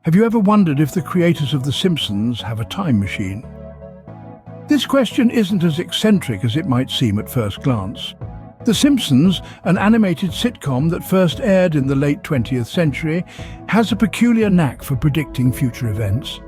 Have you ever wondered if the creators of The Simpsons have a time machine? This question isn't as eccentric as it might seem at first glance. The Simpsons, an animated sitcom that first aired in the late 20th century, has a peculiar knack for predicting future events.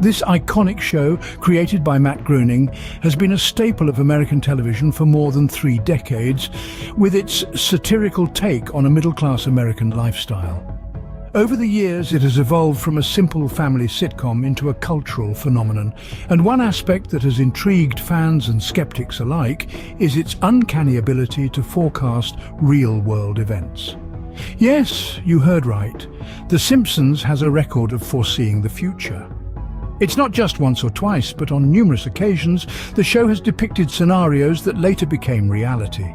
This iconic show, created by Matt Groening, has been a staple of American television for more than 3 decades, with its satirical take on a middle-class American lifestyle. Over the years, it has evolved from a simple family sitcom into a cultural phenomenon, and one aspect that has intrigued fans and skeptics alike is its uncanny ability to forecast real-world events. Yes, you heard right. The Simpsons has a record of foreseeing the future. It's not just once or twice, but on numerous occasions, the show has depicted scenarios that later became reality.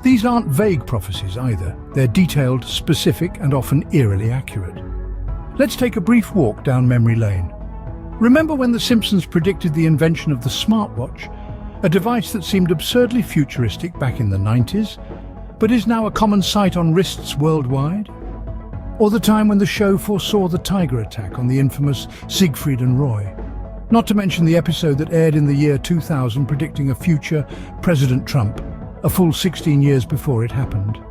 These aren't vague prophecies either. They're detailed, specific, and often eerily accurate. Let's take a brief walk down memory lane. Remember when The Simpsons predicted the invention of the smartwatch, a device that seemed absurdly futuristic back in the 90s, but is now a common sight on wrists worldwide? Or the time when the show foresaw the tiger attack on the infamous Siegfried and Roy? Not to mention the episode that aired in the year 2000 predicting a future President Trump, a full 16 years before it happened.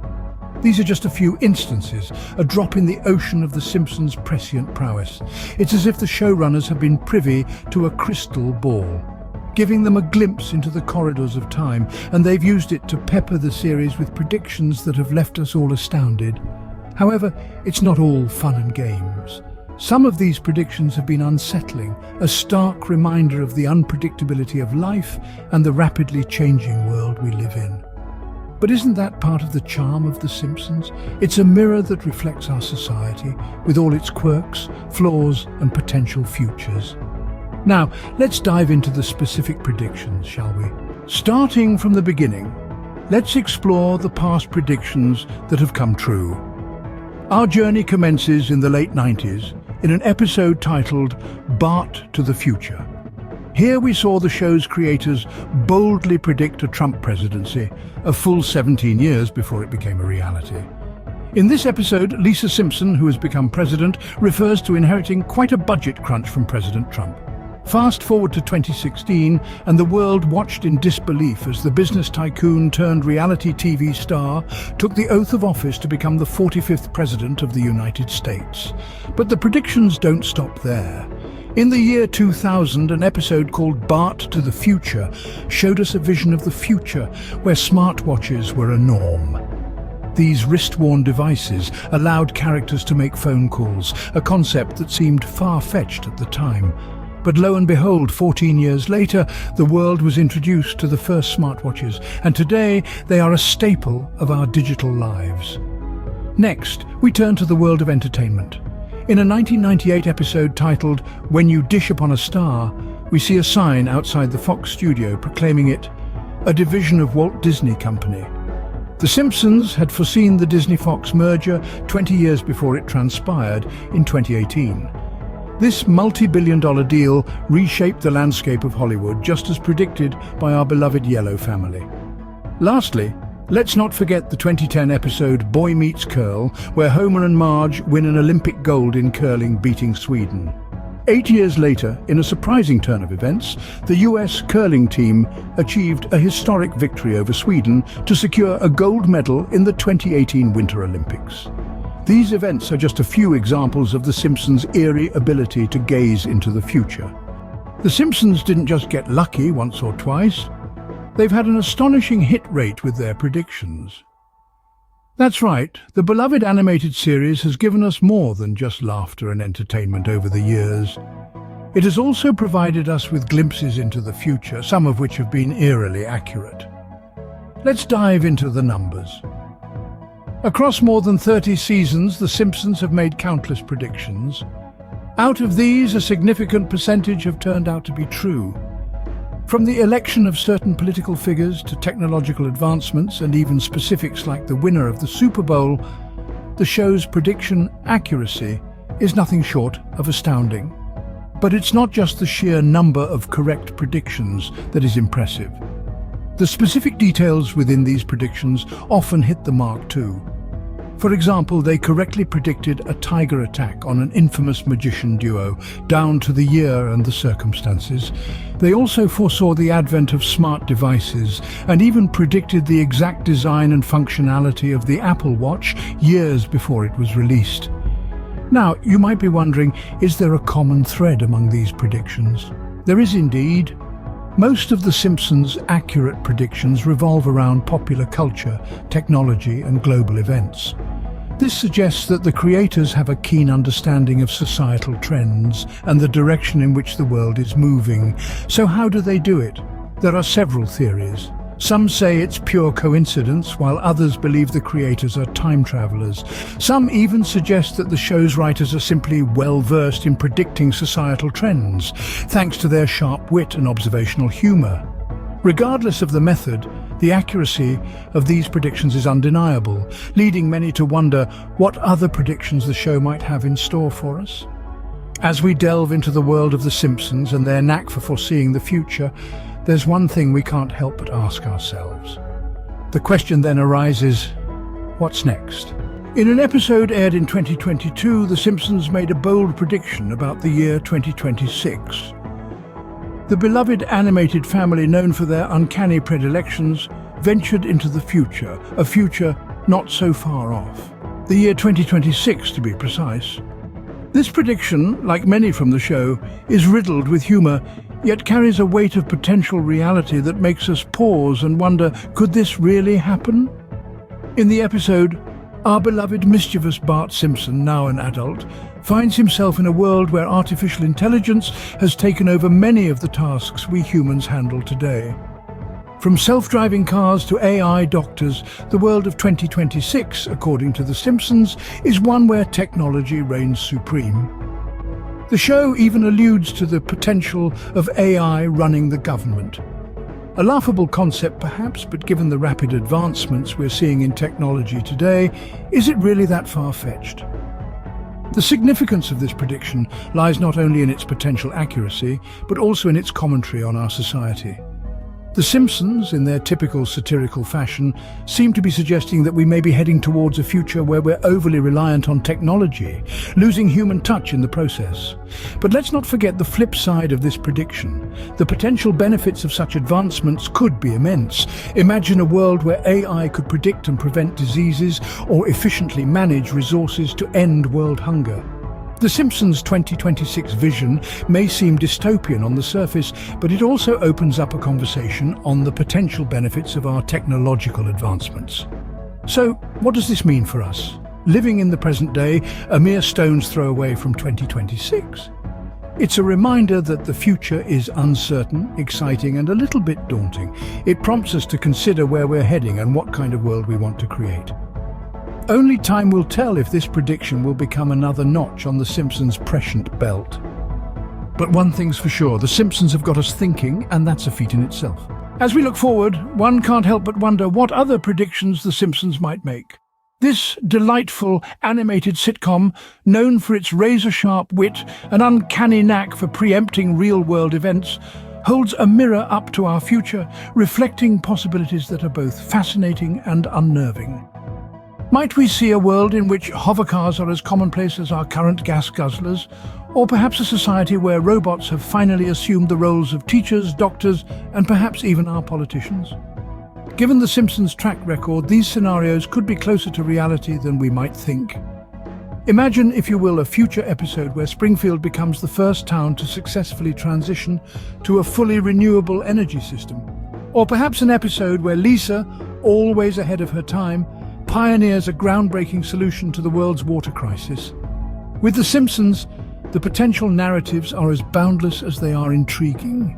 These are just a few instances, a drop in the ocean of The Simpsons' prescient prowess. It's as if the showrunners have been privy to a crystal ball, giving them a glimpse into the corridors of time, and they've used it to pepper the series with predictions that have left us all astounded. However, it's not all fun and games. Some of these predictions have been unsettling, a stark reminder of the unpredictability of life and the rapidly changing world we live in. But isn't that part of the charm of The Simpsons? It's a mirror that reflects our society, with all its quirks, flaws, and potential futures. Now, let's dive into the specific predictions, shall we? Starting from the beginning, let's explore the past predictions that have come true. Our journey commences in the late 90s, in an episode titled Bart to the Future. Here we saw the show's creators boldly predict a Trump presidency, a full 17 years before it became a reality. In this episode, Lisa Simpson, who has become president, refers to inheriting quite a budget crunch from President Trump. Fast forward to 2016, and the world watched in disbelief as the business tycoon turned reality TV star took the oath of office to become the 45th president of the United States. But the predictions don't stop there. In the year 2000, an episode called Bart to the Future showed us a vision of the future where smartwatches were a norm. These wrist-worn devices allowed characters to make phone calls, a concept that seemed far-fetched at the time. But lo and behold, 14 years later, the world was introduced to the first smartwatches, and today they are a staple of our digital lives. Next, we turn to the world of entertainment. In a 1998 episode titled When You Dish Upon a Star, we see a sign outside the Fox studio proclaiming it a division of Walt Disney Company. The Simpsons had foreseen the Disney-Fox merger 20 years before it transpired in 2018. This multi-billion-dollar deal reshaped the landscape of Hollywood, just as predicted by our beloved Yellow family. Lastly, let's not forget the 2010 episode Boy Meets Curl, where Homer and Marge win an Olympic gold in curling, beating Sweden. 8 years later, in a surprising turn of events, the US curling team achieved a historic victory over Sweden to secure a gold medal in the 2018 Winter Olympics. These events are just a few examples of The Simpsons' eerie ability to gaze into the future. The Simpsons didn't just get lucky once or twice, they've had an astonishing hit rate with their predictions. That's right, the beloved animated series has given us more than just laughter and entertainment over the years. It has also provided us with glimpses into the future, some of which have been eerily accurate. Let's dive into the numbers. Across more than 30 seasons, The Simpsons have made countless predictions. Out of these, a significant percentage have turned out to be true. From the election of certain political figures to technological advancements and even specifics like the winner of the Super Bowl, the show's prediction accuracy is nothing short of astounding. But it's not just the sheer number of correct predictions that is impressive. The specific details within these predictions often hit the mark too. For example, they correctly predicted a tiger attack on an infamous magician duo, down to the year and the circumstances. They also foresaw the advent of smart devices and even predicted the exact design and functionality of the Apple Watch years before it was released. Now, you might be wondering, is there a common thread among these predictions? There is indeed. Most of The Simpsons' accurate predictions revolve around popular culture, technology, and global events. This suggests that the creators have a keen understanding of societal trends and the direction in which the world is moving. So how do they do it? There are several theories. Some say it's pure coincidence, while others believe the creators are time travelers. Some even suggest that the show's writers are simply well-versed in predicting societal trends, thanks to their sharp wit and observational humor. Regardless of the method, the accuracy of these predictions is undeniable, leading many to wonder what other predictions the show might have in store for us. As we delve into the world of The Simpsons and their knack for foreseeing the future, there's one thing we can't help but ask ourselves. The question then arises, what's next? In an episode aired in 2022, The Simpsons made a bold prediction about the year 2026. The beloved animated family, known for their uncanny predilections, ventured into the future, a future not so far off. The year 2026, to be precise. This prediction, like many from the show, is riddled with humor, yet carries a weight of potential reality that makes us pause and wonder, could this really happen? In the episode, our beloved mischievous Bart Simpson, now an adult, finds himself in a world where artificial intelligence has taken over many of the tasks we humans handle today. From self-driving cars to AI doctors, the world of 2026, according to The Simpsons, is one where technology reigns supreme. The show even alludes to the potential of AI running the government. A laughable concept perhaps, but given the rapid advancements we're seeing in technology today, is it really that far-fetched? The significance of this prediction lies not only in its potential accuracy, but also in its commentary on our society. The Simpsons, in their typical satirical fashion, seem to be suggesting that we may be heading towards a future where we're overly reliant on technology, losing human touch in the process. But let's not forget the flip side of this prediction. The potential benefits of such advancements could be immense. Imagine a world where AI could predict and prevent diseases or efficiently manage resources to end world hunger. The Simpsons' 2026 vision may seem dystopian on the surface, but it also opens up a conversation on the potential benefits of our technological advancements. So, what does this mean for us? Living in the present day, a mere stone's throw away from 2026. It's a reminder that the future is uncertain, exciting, and a little bit daunting. It prompts us to consider where we're heading and what kind of world we want to create. Only time will tell if this prediction will become another notch on The Simpsons' prescient belt. But one thing's for sure, The Simpsons have got us thinking, and that's a feat in itself. As we look forward, one can't help but wonder what other predictions The Simpsons might make. This delightful animated sitcom, known for its razor-sharp wit and uncanny knack for preempting real-world events, holds a mirror up to our future, reflecting possibilities that are both fascinating and unnerving. Might we see a world in which hovercars are as commonplace as our current gas guzzlers, or perhaps a society where robots have finally assumed the roles of teachers, doctors, and perhaps even our politicians? Given The Simpsons' track record, these scenarios could be closer to reality than we might think. Imagine, if you will, a future episode where Springfield becomes the first town to successfully transition to a fully renewable energy system. Or perhaps an episode where Lisa, always ahead of her time, pioneers a groundbreaking solution to the world's water crisis. With The Simpsons, the potential narratives are as boundless as they are intriguing.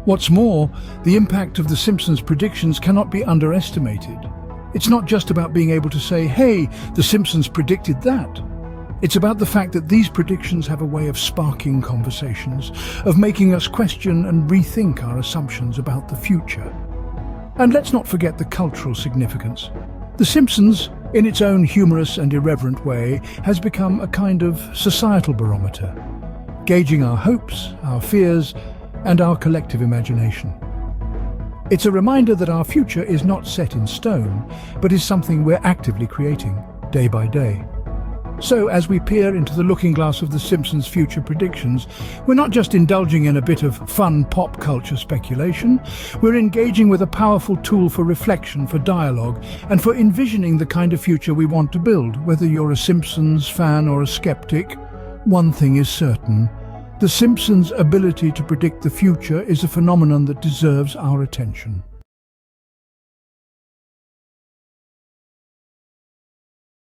What's more, the impact of The Simpsons' predictions cannot be underestimated. It's not just about being able to say, hey, The Simpsons predicted that. It's about the fact that these predictions have a way of sparking conversations, of making us question and rethink our assumptions about the future. And let's not forget the cultural significance. The Simpsons, in its own humorous and irreverent way, has become a kind of societal barometer, gauging our hopes, our fears, and our collective imagination. It's a reminder that our future is not set in stone, but is something we're actively creating. day by day. So, as we peer into the looking glass of The Simpsons' future predictions, we're not just indulging in a bit of fun pop culture speculation, we're engaging with a powerful tool for reflection, for dialogue, and for envisioning the kind of future we want to build. Whether you're a Simpsons fan or a skeptic, one thing is certain: The Simpsons' ability to predict the future is a phenomenon that deserves our attention.